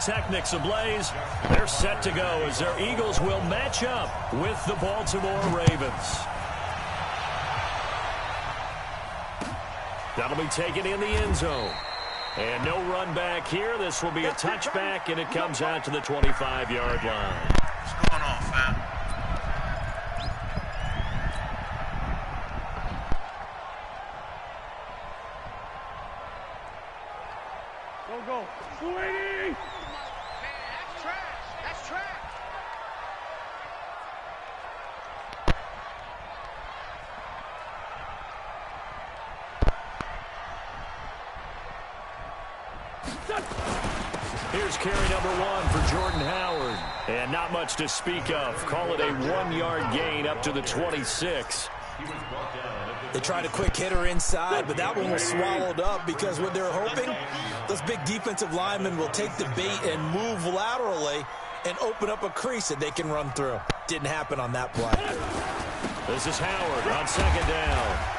pyrotechnics ablaze. They're set to go as their Eagles will match up with the Baltimore Ravens. That'll be taken in the end zone. And no run back here. This will be a touchback, and it comes out to the 25-yard line. What's going on, fam? Go. 280! Man, that's trash. That's trash. Here's carry number 1 for Jordan Howard. And not much to speak of. Call it a 1-yard gain up to the 26. They tried a quick hitter inside, but that one was swallowed up because what they're hoping, those big defensive linemen will take the bait and move laterally and open up a crease that they can run through. Didn't happen on that play. This is Howard on second down.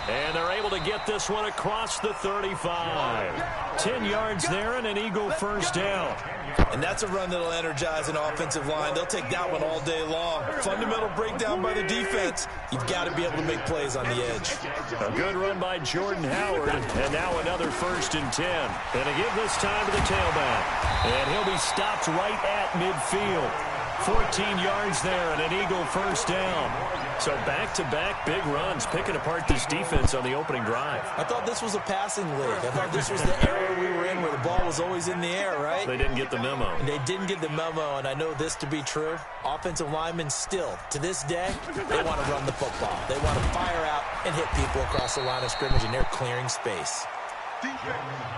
And they're able to get this one across the 35. 10 yards there and an Eagle first down. And that's a run that'll energize an offensive line. They'll take that one all day long. Fundamental breakdown by the defense. You've got to be able to make plays on the edge. A good run by Jordan Howard. And now another 1st and 10. And to give this time to the tailback. And he'll be stopped right at midfield. 14 yards there and an Eagle first down. So back-to-back big runs, picking apart this defense on the opening drive. I thought this was a passing league. I thought this was the era we were in where the ball was always in the air, right? They didn't get the memo. And they didn't get the memo, and I know this to be true. Offensive linemen still, to this day, they want to run the football. They want to fire out and hit people across the line of scrimmage, and they're clearing space.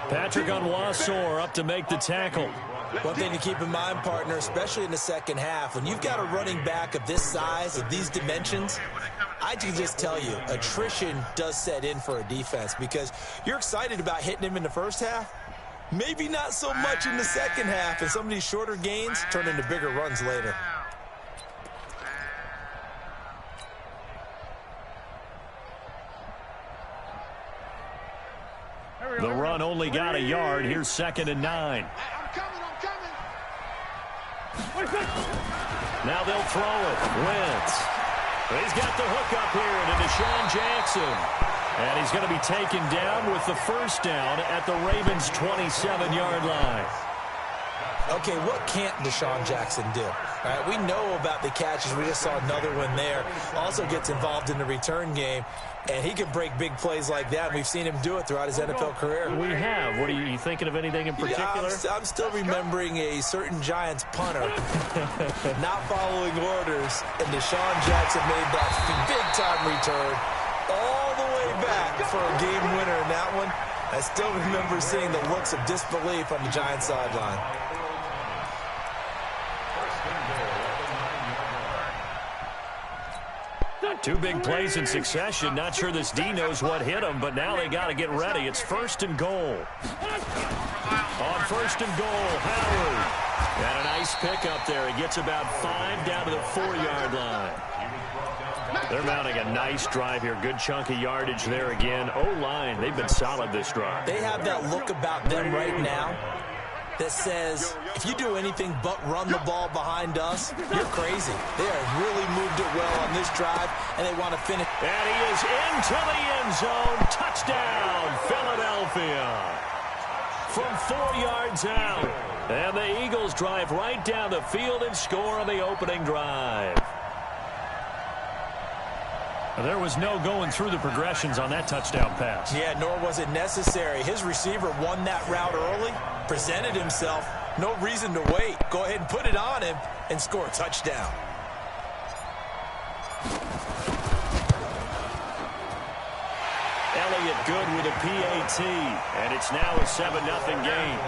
Patrick Onwuasor up to make the tackle. One thing to keep in mind, partner, especially in the second half, when you've got a running back of this size, of these dimensions, I can just tell you, attrition does set in for a defense because you're excited about hitting him in the first half. Maybe not so much in the second half, and some of these shorter gains turn into bigger runs later. The run only got a yard. Here's 2nd and 9. I'm coming. Now they'll throw it. Wentz. He's got the hook up here to Deshaun Jackson. And he's going to be taken down with the first down at the Ravens' 27-yard line. Okay, what can't Deshaun Jackson do? All right, we know about the catches. We just saw another one there. Also gets involved in the return game, and he can break big plays like that. We've seen him do it throughout his NFL career. We have. What are you thinking of anything in particular? Yeah, I'm still remembering a certain Giants punter not following orders, and Deshaun Jackson made that big-time return all the way back for a game winner in that one. I still remember seeing the looks of disbelief on the Giants sideline. Two big plays in succession. Not sure this D knows what hit him, but now they got to get ready. It's 1st and goal. On 1st and goal, Howard. And a nice pick up there. He gets about 5 down to the 4-yard line. They're mounting a nice drive here. Good chunk of yardage there again. O-line, they've been solid this drive. They have that look about them right now that says, if you do anything but run the ball behind us, you're crazy. They have really moved it well on this drive, and they want to finish. And he is into the end zone. Touchdown, Philadelphia. From 4 yards out. And the Eagles drive right down the field and score on the opening drive. There was no going through the progressions on that touchdown pass. Yeah, nor was it necessary. His receiver won that route early, presented himself. No reason to wait. Go ahead and put it on him and score a touchdown. Elliott good with a PAT, and it's now a 7-0 game.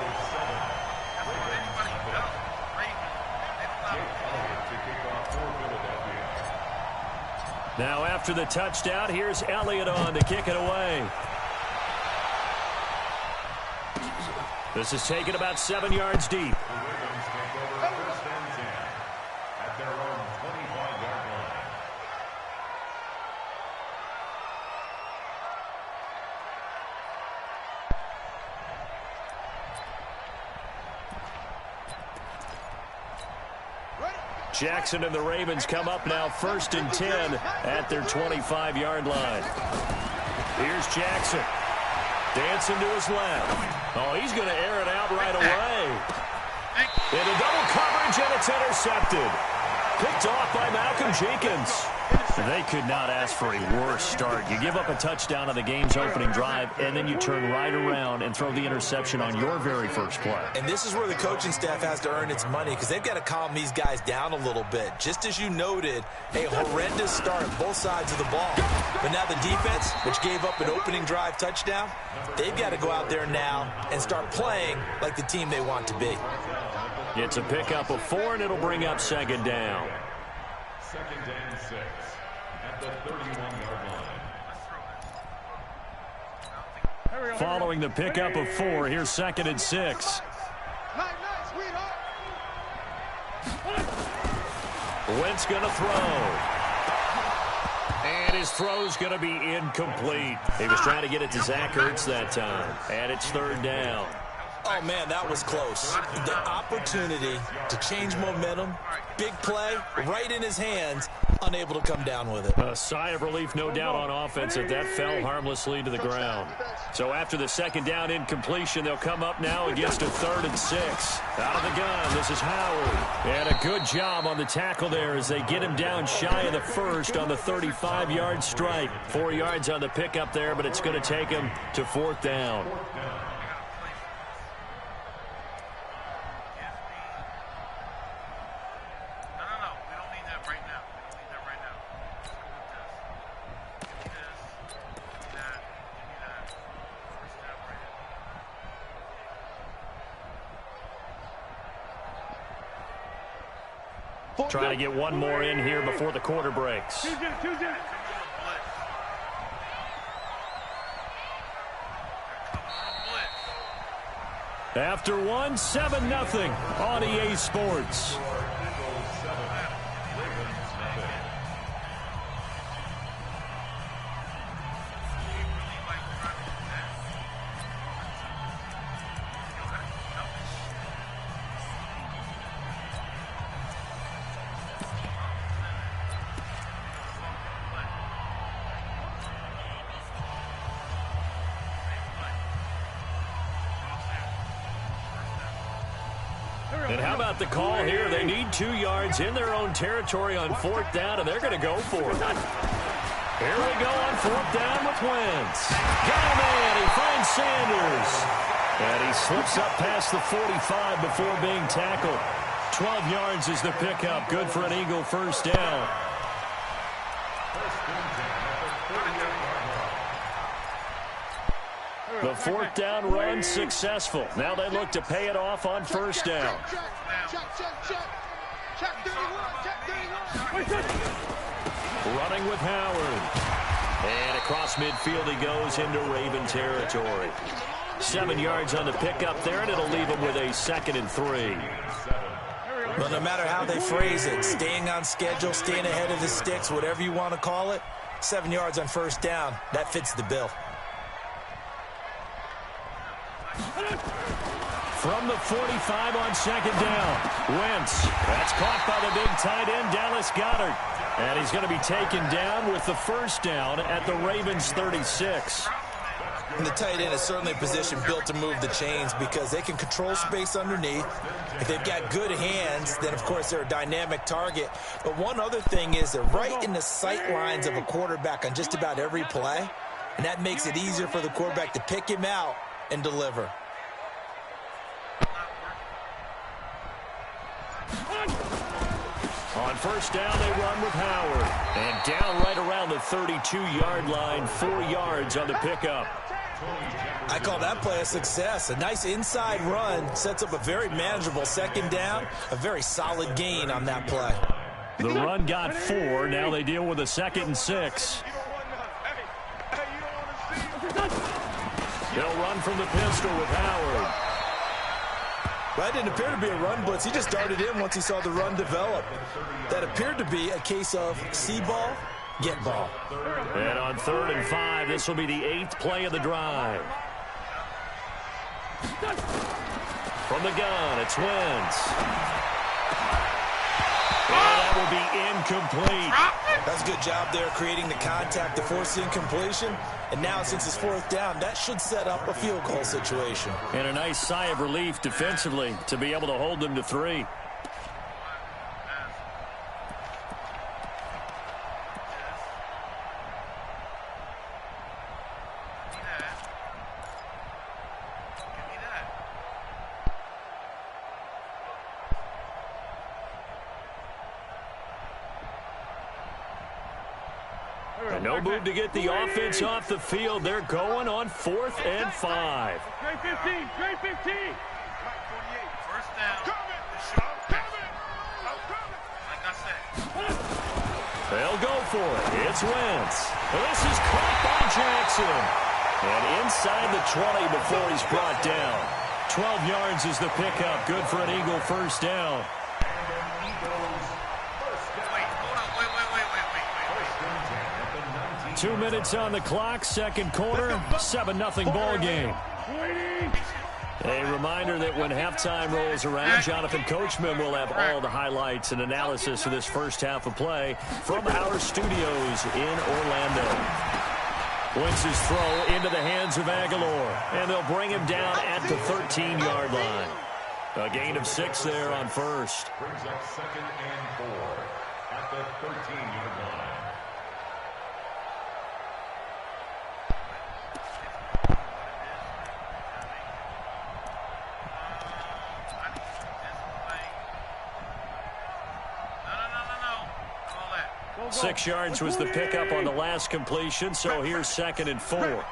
Now after the touchdown, here's Elliott on to kick it away. This is taken about 7 yards deep. Jackson and the Ravens come up now 1st and 10 at their 25-yard line. Here's Jackson. Dancing to his left. Oh, he's going to air it out right away. Into double coverage, and it's intercepted. Picked off by Malcolm Jenkins. They could not ask for a worse start. You give up a touchdown on the game's opening drive, and then you turn right around and throw the interception on your very first play. And this is where the coaching staff has to earn its money, because they've got to calm these guys down a little bit. Just as you noted, a horrendous start both sides of the ball. But now the defense, which gave up an opening drive touchdown, they've got to go out there now and start playing like the team they want to be. It's a pickup of 4, and it'll bring up 2nd down. 2nd and 6 at the 31-yard line. Following the pickup of 4, here's 2nd and 6. Wentz going to throw. And his throw's going to be incomplete. He was trying to get it to Zach Ertz that time. And it's 3rd down. Oh, man, that was close. The opportunity to change momentum, big play, right in his hands, unable to come down with it. A sigh of relief, no doubt, on offense that fell harmlessly to the ground. So after the 2nd down incompletion, they'll come up now against a 3rd and 6. Out of the gun, this is Howard. And a good job on the tackle there as they get him down shy of the 1st on the 35-yard strike. 4 yards on the pickup there, but it's going to take him to 4th down. Trying to get one more in here before the quarter breaks. After one, 7-0 on EA Sports. And how about the call here? They need 2 yards in their own territory on 4th down, and they're going to go for it. Here we go on 4th down with Wentz. Got a man. He finds Sanders. And he slips up past the 45 before being tackled. 12 yards is the pickup. Good for an Eagle 1st down. The 4th down run successful. Now they look to pay it off on 1st down. Running with Howard. And across midfield he goes into Raven territory. 7 yards on the pickup there, and it'll leave him with a 2nd and 3. Well, no matter how they phrase it, staying on schedule, staying ahead of the sticks, whatever you want to call it, 7 yards on 1st down, that fits the bill. From the 45 on 2nd down, Wentz. That's caught by the big tight end, Dallas Goedert. And he's going to be taken down with the 1st down at the Ravens' 36. And the tight end is certainly a position built to move the chains because they can control space underneath. If they've got good hands, then, of course, they're a dynamic target. But one other thing is they're right in the sight lines of a quarterback on just about every play, and that makes it easier for the quarterback to pick him out and deliver. On 1st down, they run with Howard. And down right around the 32-yard line, 4 yards on the pickup. I call that play a success. A nice inside run sets up a very manageable 2nd down, a very solid gain on that play. The run got 4. Now they deal with a 2nd and 6. They'll run from the pistol with Howard. That didn't appear to be a run blitz. He just darted in once he saw the run develop. That appeared to be a case of see ball, get ball. And on 3rd and 5, this will be the 8th play of the drive. From the gun, it's Wentz. And that will be incomplete. That's a good job there creating the contact to force the incompletion. And now since it's fourth down, that should set up a field goal situation. And a nice sigh of relief defensively to be able to hold them to 3. No move to get the offense off the field. They're going on 4th and 5. Straight 15, straight 15. 48, first down. Like I said. They'll go for it. It's Wentz. This is caught by Jackson. And inside the 20 before he's brought down. 12 yards is the pickup. Good for an Eagle first down. 2 minutes on the clock, second quarter, 7-0 ball game. A reminder that when halftime rolls around, Jonathan Coachman will have all the highlights and analysis of this first half of play from our studios in Orlando. Wentz's throw into the hands of Aguilar, and they'll bring him down at the 13-yard line. A gain of 6 there on first. Brings up 2nd and 4 at the 13-yard line. No. 6 yards was the pickup on the last completion, so here's 2nd and 4.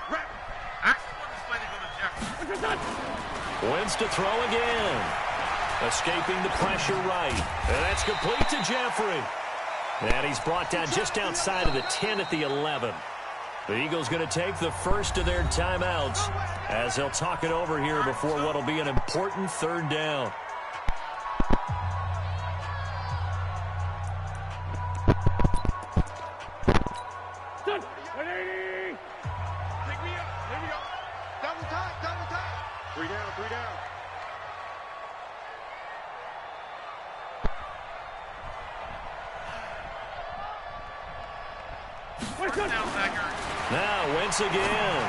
Wentz to throw again. Escaping the pressure right. And that's complete to Jeffrey. And he's brought down just outside of the 10 at the 11. The Eagles going to take the first of their timeouts as they'll talk it over here before what will be an important 3rd down. Now Wentz again.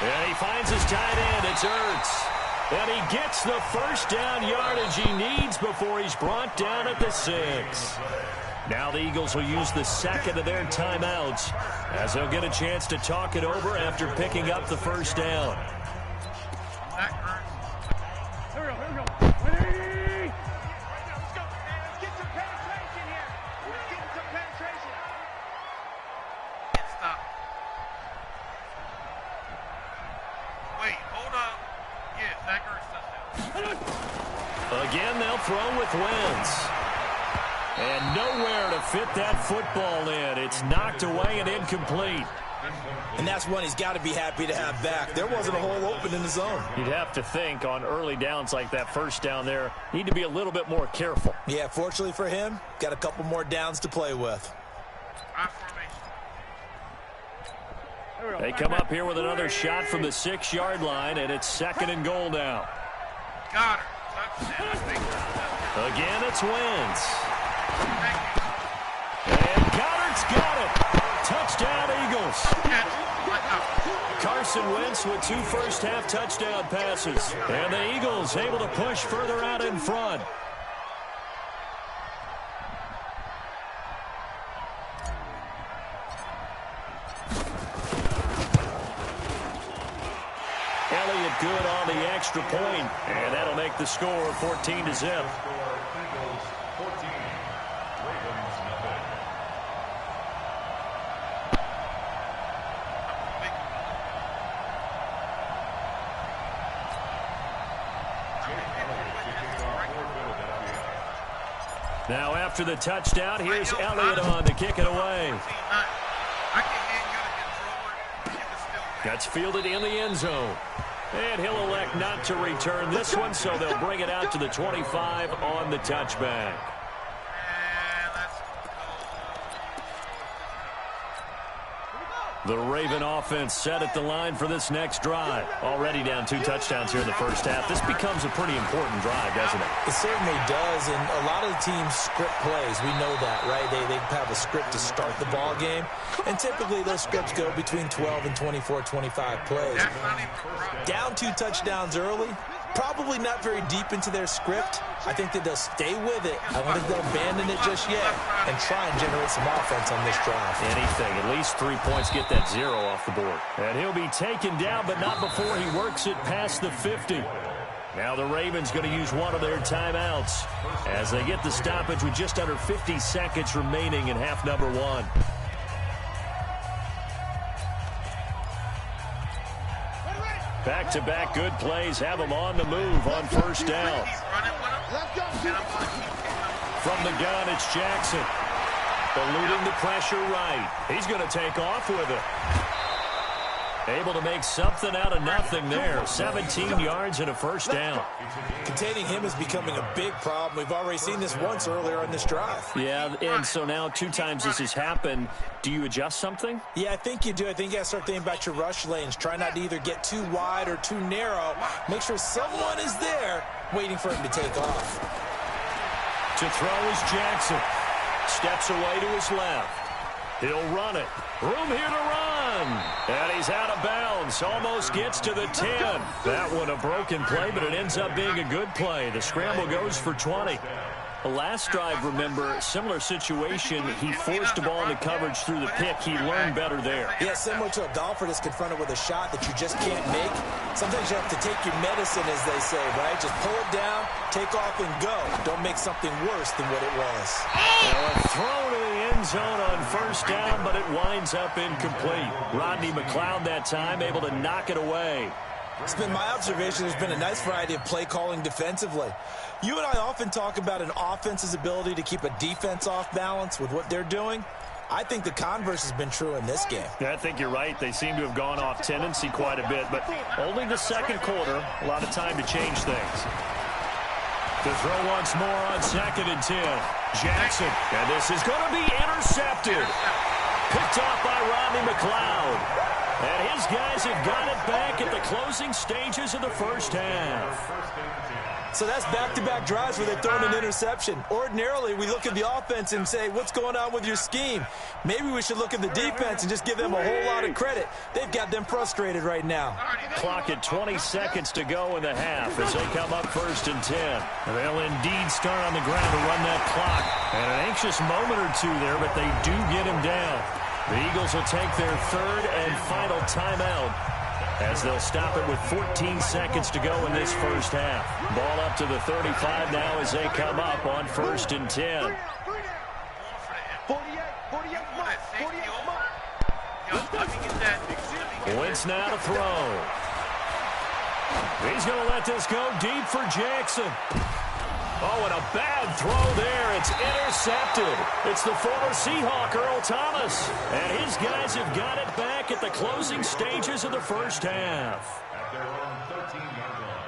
And he finds his tight end. It's Ertz. And he gets the first down yardage he needs before he's brought down at the 6. Now the Eagles will use the second of their timeouts as they'll get a chance to talk it over after picking up the first down. Here we go. Again, they'll throw with Wentz. And nowhere to fit that football in. It's knocked away and incomplete. And that's one he's got to be happy to have back. There wasn't a hole open in the zone. You'd have to think on early downs like that first down there, need to be a little bit more careful. Yeah, fortunately for him, got a couple more downs to play with. They come up here with another shot from the 6-yard line, and it's 2nd and goal now. Got her. Again, it's Wentz. And Goddard's got it. Touchdown, Eagles. Carson Wentz with 2 first-half touchdown passes. And the Eagles able to push further out in front. Elliott good on the extra point, and that'll make the score 14-0. Now after the touchdown, here's Elliott on to kick it away. That's fielded in the end zone. And he'll elect not to return this one, so they'll bring it out to the 25 on the touchback. The Raven offense set at the line for this next drive. Already down 2 touchdowns here in the first half. This becomes a pretty important drive, doesn't it? It certainly does, and a lot of the teams script plays. We know that, right? They have a script to start the ball game, and typically those scripts go between 12 and 24, 25 plays. Down 2 touchdowns early, probably not very deep into their script. I think that they'll stay with it. I don't think they'll abandon it just yet and try and generate some offense on this drive. Anything. At least 3 points, get that 0 off the board. And he'll be taken down, but not before he works it past the 50. Now the Ravens going to use one of their timeouts as they get the stoppage with just under 50 seconds remaining in half number 1. Back-to-back good plays have him on the move on first down. From the gun, it's Jackson. Eluding the pressure right. He's going to take off with it. Able to make something out of nothing there. 17 yards and a first down. Containing him is becoming a big problem. We've already seen this once earlier on this drive. Yeah, and so now 2 times this has happened. Do you adjust something? Yeah, I think you do. I think you got to start thinking about your rush lanes. Try not to either get too wide or too narrow. Make sure someone is there waiting for him to take off. To throw is Jackson. Steps away to his left. He'll run it. Room here to run. And he's out of bounds. Almost gets to the 10. That one a broken play, but it ends up being a good play. The scramble goes for 20. The last drive, remember, similar situation. He forced a ball into coverage through the pick. He learned better there. Yeah, similar to a golfer that's confronted with a shot that you just can't make. Sometimes you have to take your medicine, as they say, right? Just pull it down, take off, and go. Don't make something worse than what it was. Now a throw to the end zone on first down, but it winds up incomplete. Rodney McLeod that time able to knock it away. It's been my observation there's been a nice variety of play calling defensively. You and I often talk about an offense's ability to keep a defense off balance with what they're doing. I think the converse has been true in this game. Yeah, I think you're right. They seem to have gone off tendency quite a bit, but only the second quarter. A lot of time to change things. To throw once more on 2nd and 10. Jackson, and this is going to be intercepted. Picked off by Rodney McLeod. And his guys have got it back at the closing stages of the first half. So that's back-to-back drives where they've thrown an interception. Ordinarily, we look at the offense and say, what's going on with your scheme? Maybe we should look at the defense and just give them a whole lot of credit. They've got them frustrated right now. Clock at 20 seconds to go in the half as they come up 1st and 10. They'll indeed start on the ground to run that clock. And an anxious moment or two there, but they do get him down. The Eagles will take their 3rd and final timeout as they'll stop it with 14 seconds to go in this first half. Ball up to the 35 now as they come up on 1st and 10. Wentz now to throw. He's going to let this go deep for Jackson. Oh, and a bad throw there. It's intercepted. It's the former Seahawk, Earl Thomas. And his guys have got it back at the closing stages of the first half. At their own 13-yard line.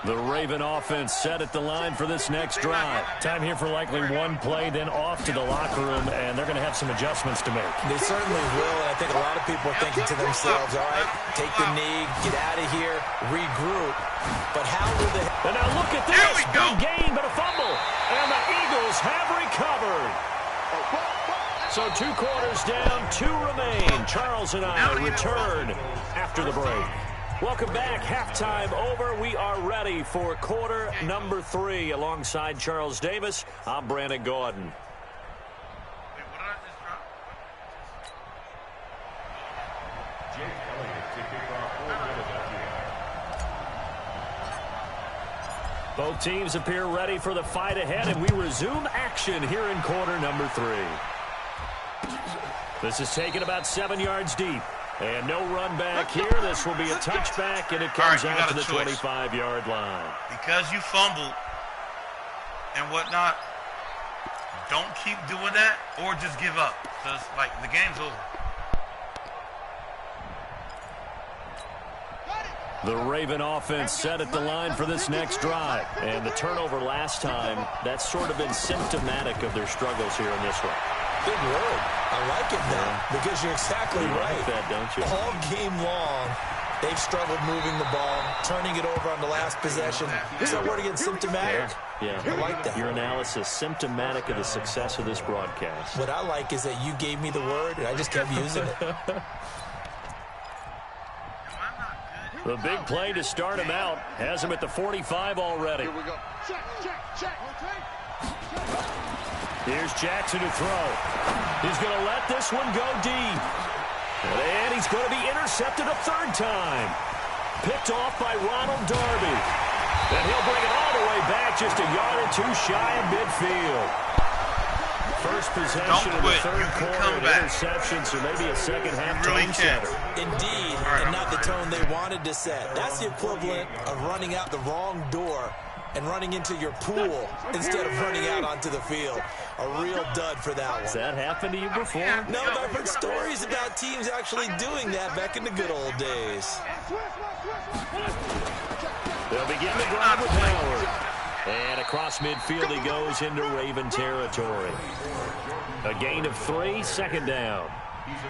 The Raven offense set at the line for this next drive. Time here for likely one play, then off to the locker room, and they're going to have some adjustments to make. They certainly will, and I think a lot of people are thinking to themselves, all right, take the knee, get out of here, regroup. But how will they... And now look at this. Big gain, but a fumble. And the Eagles have recovered. So 2 quarters down, 2 remain. Charles and I return after the break. Welcome back. Halftime over. We are ready for quarter number 3. Alongside Charles Davis, I'm Brandon Gordon. Both teams appear ready for the fight ahead, and we resume action here in quarter number 3. This is taken about 7 yards deep. And no run back here. This will be a touchback, and it comes out to the 25-yard line. Because you fumbled and whatnot, don't keep doing that or just give up. Because, like, the game's over. The Raven offense set at the line for this next drive. And the turnover last time, that's sort of been symptomatic of their struggles here in this one. Big word. I like it now because you're exactly right. Like that, don't you? All game long, they've struggled moving the ball, turning it over on the last possession. Is that word again, symptomatic? Yeah. I like that. Your analysis, symptomatic of the success of this broadcast. What I like is that you gave me the word, and I just kept using it. The big play to start him out has him at the 45 already. Here we go. Check. Here's Jackson to throw. He's going to let this one go deep. And he's going to be intercepted a third time. Picked off by Ronald Darby. And he'll bring it all the way back just a yard or two shy of midfield. First possession of the third quarter, an interception, so maybe a second-half tone setter. Indeed, and not the tone they wanted to set. That's the equivalent of running out the wrong door and running into your pool instead of running out onto the field. A real dud for that one. Has that happened to you before? No, but I've heard stories about teams actually doing that back in the good old days. They'll begin the drive with Howard. And across midfield he goes into Raven territory. A gain of 3, second down.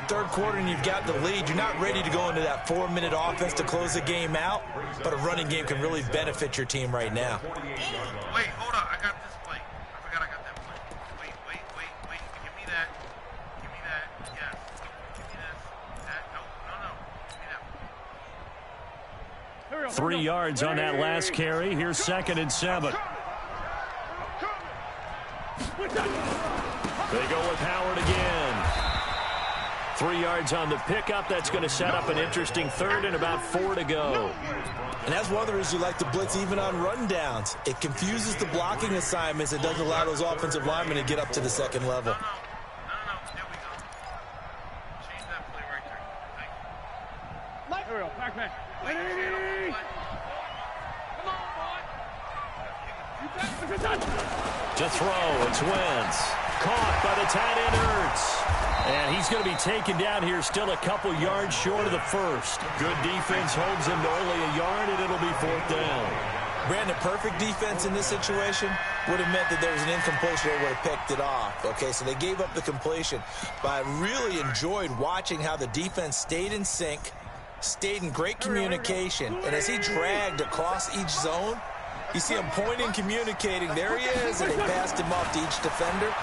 Third quarter and you've got the lead. You're not ready to go into that 4-minute offense to close the game out, but a running game can really benefit your team right now. Wait, hold on. I got this play. I forgot I got that play. Wait. Give me that. Yes. Give me this. That. No. Give me that. 3 yards on that last carry. Here's 2nd and 7. They go with Howard again. 3 yards on the pickup. That's going to set up an interesting third and about 4 to go. And that's one of the reasons you like to blitz even on rundowns. It confuses the blocking assignments. It doesn't allow those offensive linemen to get up to the second level. No. There we go. Change that play right there. Here we go. Back. Wait, To throw, it's Wentz. Caught by the tight end Ertz. And he's going to be taken down here still a couple yards short of the first. Good defense holds him to only a yard, and it'll be 4th down. Brandon, perfect defense in this situation would have meant that there was an incompletion. They would have picked it off. Okay, so they gave up the completion. But I really enjoyed watching how the defense stayed in sync, stayed in great communication. And as he dragged across each zone, you see him pointing, communicating. There he is, and they passed him off to each defender.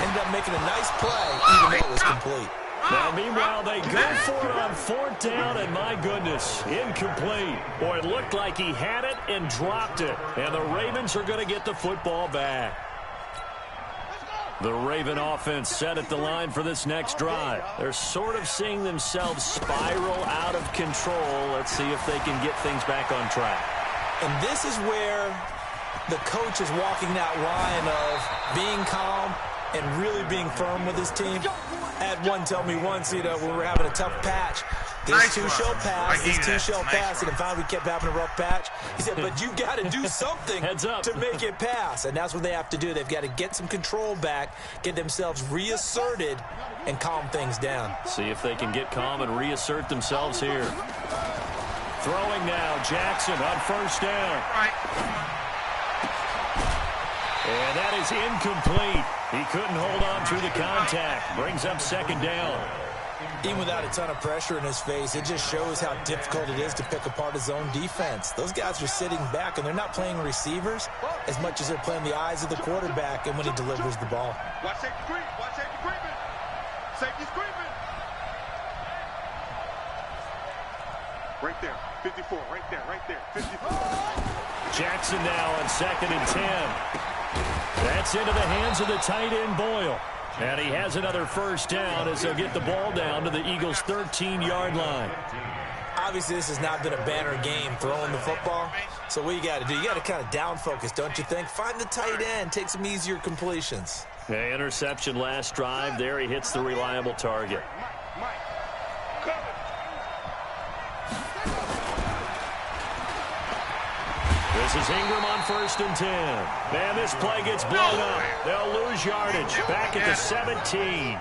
Ended up making a nice play, even though it was complete. Now, meanwhile, they go for it on 4th down, and my goodness, incomplete. Boy, it looked like he had it and dropped it. And the Ravens are going to get the football back. The Raven offense set at the line for this next drive. They're sort of seeing themselves spiral out of control. Let's see if they can get things back on track. And this is where the coach is walking that line of being calm and really being firm with his team. Had one tell me once, when we were having a tough patch, this two shall pass, this two shall pass, and finally we kept having a rough patch. He said, but you got to do something to make it pass, and that's what they have to do. They've got to get some control back, get themselves reasserted, and calm things down. See if they can get calm and reassert themselves here. Throwing now, Jackson on 1st down. And that is incomplete. He couldn't hold on through the contact. Brings up 2nd down. Even without a ton of pressure in his face, it just shows how difficult it is to pick apart his own defense. Those guys are sitting back, and they're not playing receivers as much as they're playing the eyes of the quarterback and when he delivers the ball. Watch safety creep. Watch safety creeping. Safety's creeping. Right there. 54. Right there. 54. Jackson now on 2nd and 10. That's into the hands of the tight end Boyle. And he has another 1st down as they'll get the ball down to the Eagles' 13-yard line. Obviously, this has not been a banner game throwing the football. So what you got to do, you got to kind of down focus, don't you think? Find the tight end, take some easier completions. Yeah, interception last drive. There he hits the reliable target. This is Ingram on 1st and 10. Man, this play gets blown up. They'll lose yardage. Back at the 17.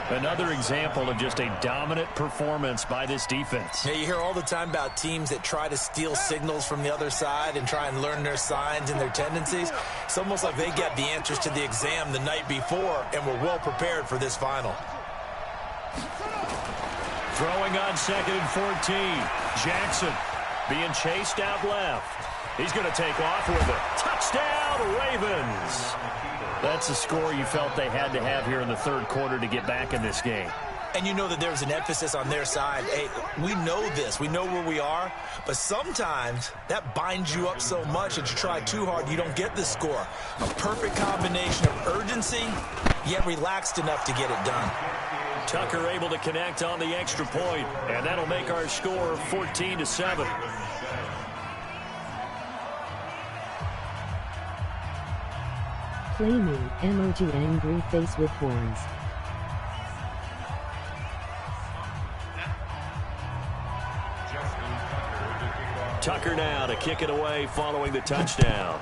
Another example of just a dominant performance by this defense. Yeah, you hear all the time about teams that try to steal signals from the other side and try and learn their signs and their tendencies. It's almost like they got the answers to the exam the night before and were well prepared for this final. Throwing on 2nd and 14. Jackson being chased out left. He's going to take off with it. Touchdown, Ravens. That's a score you felt they had to have here in the third quarter to get back in this game. And you know that there's an emphasis on their side. Hey, we know this. We know where we are. But sometimes that binds you up so much that you try too hard, you don't get the score. A perfect combination of urgency, yet relaxed enough to get it done. Tucker able to connect on the extra point, and that'll make our score 14-7. Play me, emoji angry face with horns. Tucker now to kick it away following the touchdown.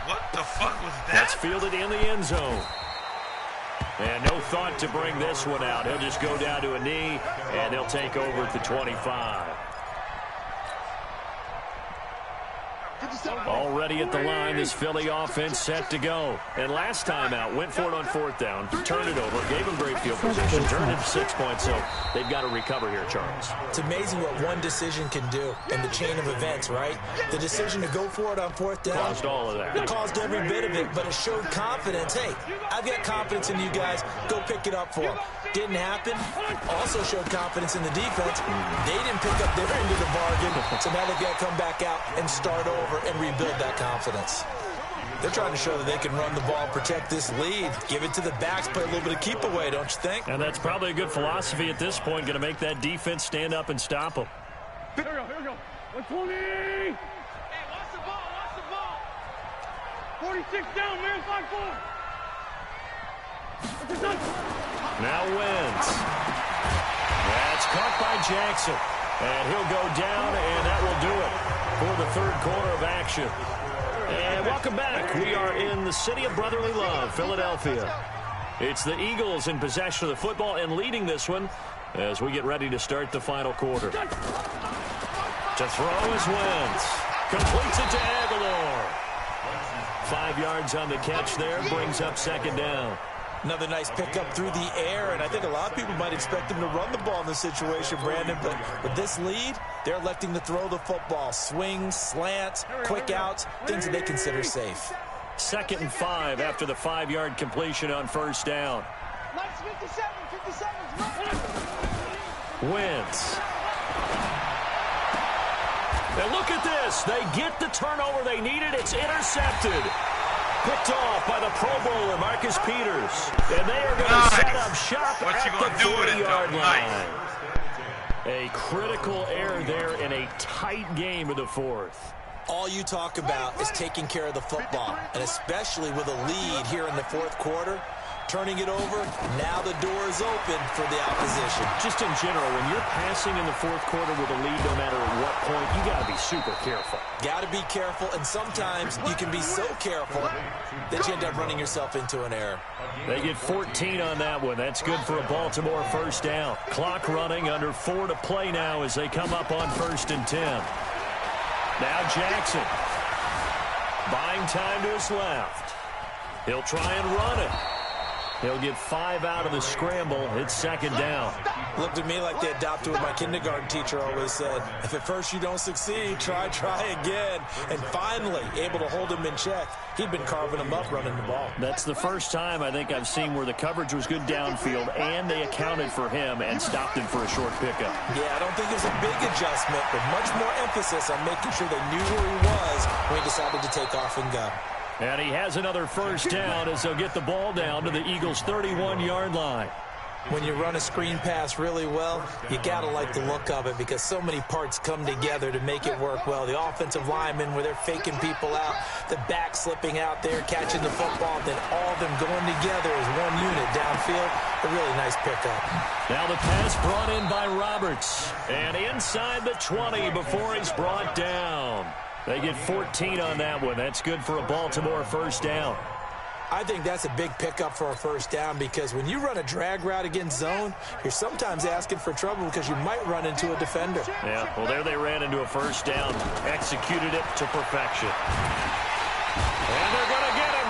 What the fuck was that? That's fielded in the end zone. And no thought to bring this one out. He'll just go down to a knee, and they'll take over at the 25. Already at the line, this Philly offense set to go. And last time out, went for it on 4th down, turned it over, gave them great field position, turned it to 6 points, so they've got to recover here, Charles. It's amazing what one decision can do in the chain of events, right? The decision to go for it on 4th down. Caused all of that. It caused every bit of it, but it showed confidence. Hey, I've got confidence in you guys. Go pick it up for them. Didn't happen. Also showed confidence in the defense. They didn't pick up their end of the bargain, so now they've got to come back out and start over and rebuild that confidence. They're trying to show that they can run the ball, protect this lead, give it to the backs, play a little bit of keep away, don't you think? And that's probably a good philosophy at this point, going to make that defense stand up and stop them. Here we go. 120. Hey, watch the ball. 46 down, man. 5-4. Now Wentz. That's caught by Jackson. And he'll go down, and that will do it for the third quarter of action. And welcome back. We are in the city of brotherly love, Philadelphia. It's the Eagles in possession of the football and leading this one as we get ready to start the final quarter. To throw is Wentz. Completes it to Aguilar. 5 yards on the catch there, brings up 2nd down. Another nice pickup through the air, and I think a lot of people might expect him to run the ball in this situation, Brandon, but with this lead, they're electing to throw the football. Swings, slants, quick outs, things that they consider safe. 2nd and 5 after the 5-yard completion on 1st down. Wentz. And look at this. They get the turnover they needed. It's intercepted. Picked off by the Pro Bowler, Marcus Peters. And they are going to set up shop at the 40-yard line. A critical error there in a tight game of the 4th. All you talk about is taking care of the football, and especially with a lead here in the 4th quarter. Turning it over, now the door is open for the opposition. Just in general, when you're passing in the 4th quarter with a lead, no matter at what point, you got to be super careful. Got to be careful, and sometimes you can be so careful that you end up running yourself into an error. They get 14 on that one. That's good for a Baltimore 1st down. Clock running, under 4 to play now as they come up on 1st and 10. Now Jackson. Buying time to his left. He'll try and run it. He'll get 5 out of the scramble. It's 2nd down. Looked at me like they adopted what my kindergarten teacher always said. If at first you don't succeed, try again. And finally, able to hold him in check. He'd been carving him up running the ball. That's the first time I think I've seen where the coverage was good downfield and they accounted for him and stopped him for a short pickup. Yeah, I don't think it was a big adjustment, but much more emphasis on making sure they knew where he was when he decided to take off and go. And he has another 1st down as they'll get the ball down to the Eagles' 31-yard line. When you run a screen pass really well, you got to like the look of it because so many parts come together to make it work well. The offensive linemen where they're faking people out, the back slipping out there, catching the football, then all of them going together as one unit downfield. A really nice pickup. Now the pass brought in by Roberts. And inside the 20 before he's brought down. They get 14 on that one. That's good for a Baltimore 1st down. I think that's a big pickup for a first down because when you run a drag route against zone, you're sometimes asking for trouble because you might run into a defender. Yeah, well, there they ran into a first down, executed it to perfection. And they're going to get him.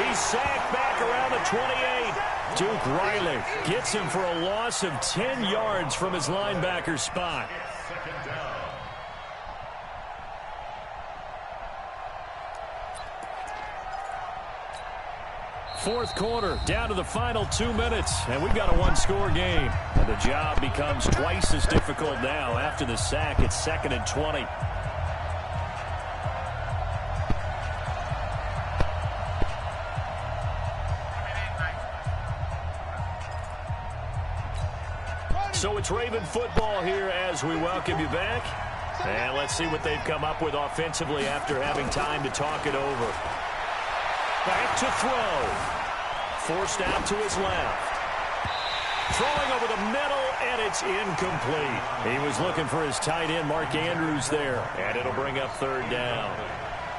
He's sacked back around the 28. Duke Riley gets him for a loss of 10 yards from his linebacker spot. Fourth quarter, down to the final 2 minutes, and we've got a one-score game. And the job becomes twice as difficult now. After the sack, it's 2nd and 20. So it's Raven football here as we welcome you back. And let's see what they've come up with offensively after having time to talk it over. Back to throw. Forced out to his left. Throwing over the middle, and it's incomplete. He was looking for his tight end, Mark Andrews, there. And it'll bring up 3rd down.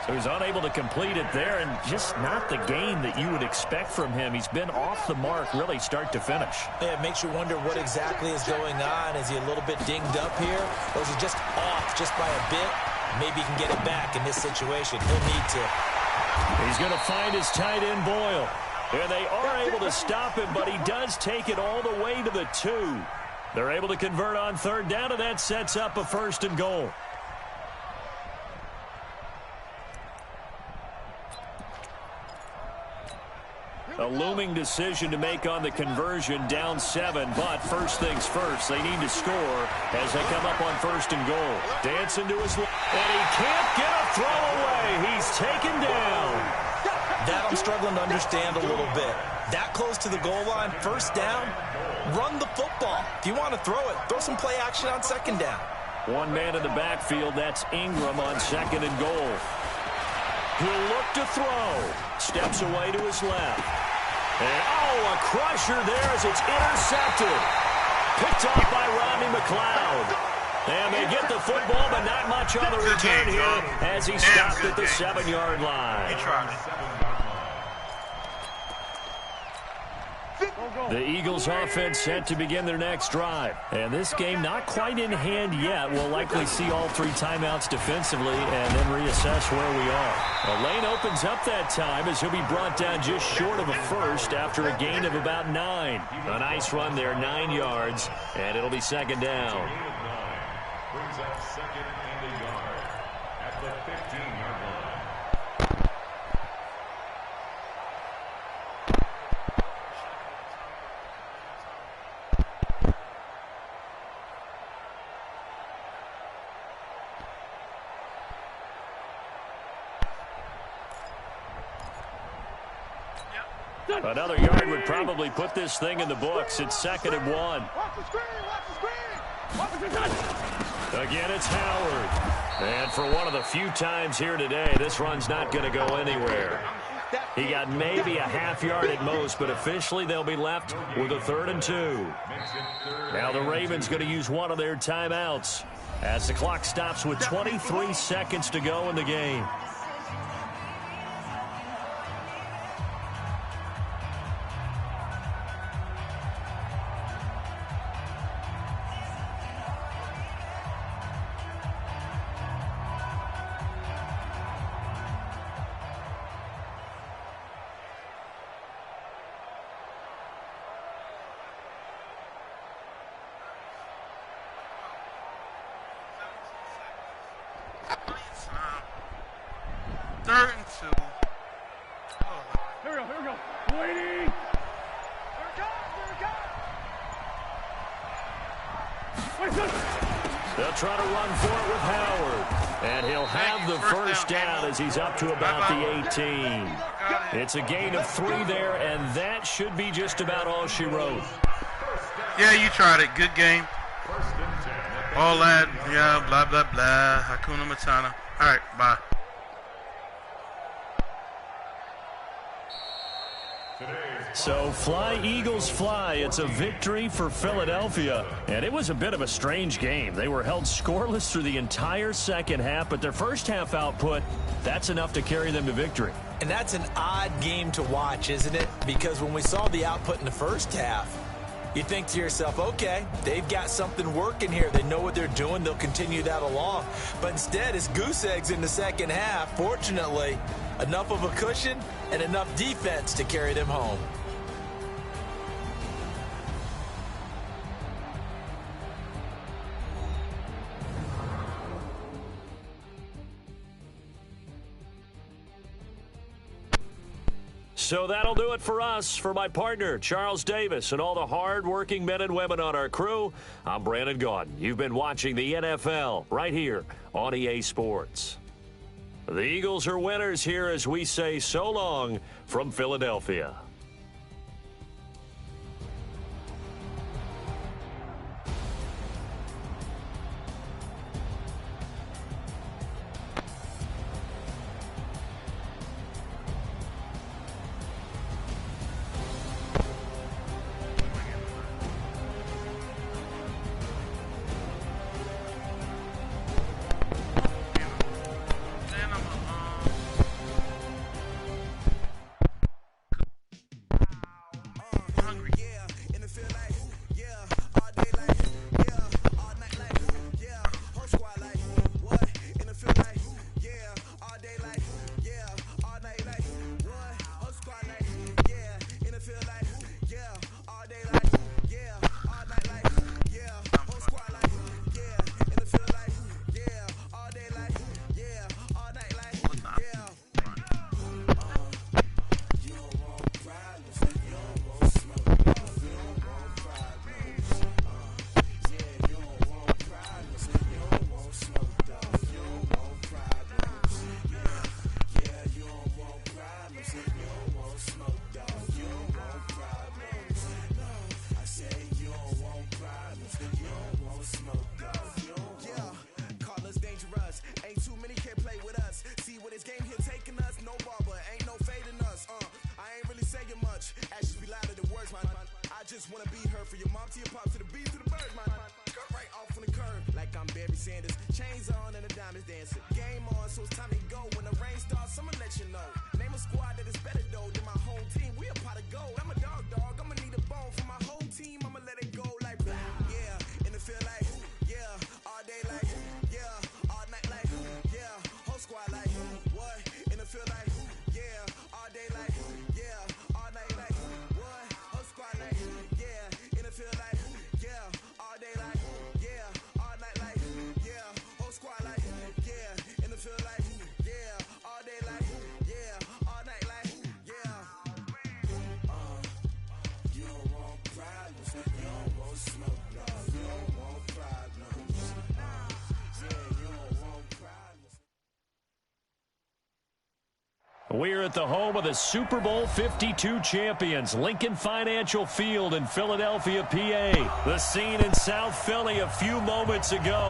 So he's unable to complete it there, and just not the game that you would expect from him. He's been off the mark, really, start to finish. Yeah, it makes you wonder what exactly is going on. Is he a little bit dinged up here, or is he just off just by a bit? Maybe he can get it back in this situation. He'll need to. He's going to find his tight end, Boyle. And they are able to stop him, but he does take it all the way to the 2. They're able to convert on 3rd down, and that sets up a 1st and goal. A looming decision to make on the conversion, down 7, but first things first, they need to score as they come up on 1st and goal. Dancing to his left, and he can't get a throw away. He's taken down. That I'm struggling to understand a little bit. That close to the goal line, 1st down, run the football. If you want to throw it, throw some play action on 2nd down. One man in the backfield, that's Ingram on 2nd and goal. He'll look to throw. Steps away to his left. And, a crusher there as it's intercepted. Picked off by Rodney McLeod. And they get the football, but not much on the return here as he stopped at the 7-yard line. He tried it. The Eagles offense set to begin their next drive. And this game not quite in hand yet. We'll likely see all 3 timeouts defensively and then reassess where we are. The lane opens up that time as he'll be brought down just short of a first after a gain of about 9. A nice run there, 9 yards, and it'll be 2nd down. Brings up 2nd and a yard at the 15-yard line. Another yard would probably put this thing in the books. It's 2nd and 1. Watch the screen! Watch the screen! Again, it's Howard. And for one of the few times here today, this run's not going to go anywhere. He got maybe a half yard at most, but officially they'll be left with a 3rd and 2. Now the Ravens going to use one of their timeouts as the clock stops with 23 seconds to go in the game. They'll try to run for it with Howard. And he'll have the first down as he's up to about the 18. It's a gain of 3 there, and that should be just about all she wrote. Yeah, you tried it. Good game. All that, yeah, blah, blah, blah. Hakuna Matata. All right, bye. So fly, Eagles, fly. It's a victory for Philadelphia. And it was a bit of a strange game. They were held scoreless through the entire second half, but their first half output, that's enough to carry them to victory. And that's an odd game to watch, isn't it? Because when we saw the output in the first half, you think to yourself, okay, they've got something working here. They know what they're doing. They'll continue that along. But instead, it's goose eggs in the second half. Fortunately, enough of a cushion and enough defense to carry them home. So that'll do it for us. For my partner, Charles Davis, and all the hard-working men and women on our crew, I'm Brandon Gaudin. You've been watching the NFL right here on EA Sports. The Eagles are winners here as we say so long from Philadelphia. Just wanna be her for your mom to your pop to the beat to the birds, man. Skirt right off on the curb like I'm Barry Sanders. Chains on and the diamonds dancing. Game on, so it's time to go. When the rain starts, I'ma let you know. Name a squad that is better though than my home team. We a pot of gold. I'm a dog. I'ma need a bone for my whole team. I'ma let it go like yeah. In the feel like yeah. All day like yeah. All night like yeah. Whole squad like what? In the feel like yeah. All day like yeah. All night like what? Whole squad like yeah. In the feel like yeah. All day like yeah. All night like yeah. Whole squad like yeah. In the feel like yeah. All day like yeah. All night like yeah. You don't want problems. You don't want smoke. No. You don't want problems. Yeah, you don't want problems. We're at the home of the Super Bowl 52 champions, Lincoln Financial Field in Philadelphia, PA. The scene in South Philly a few moments ago.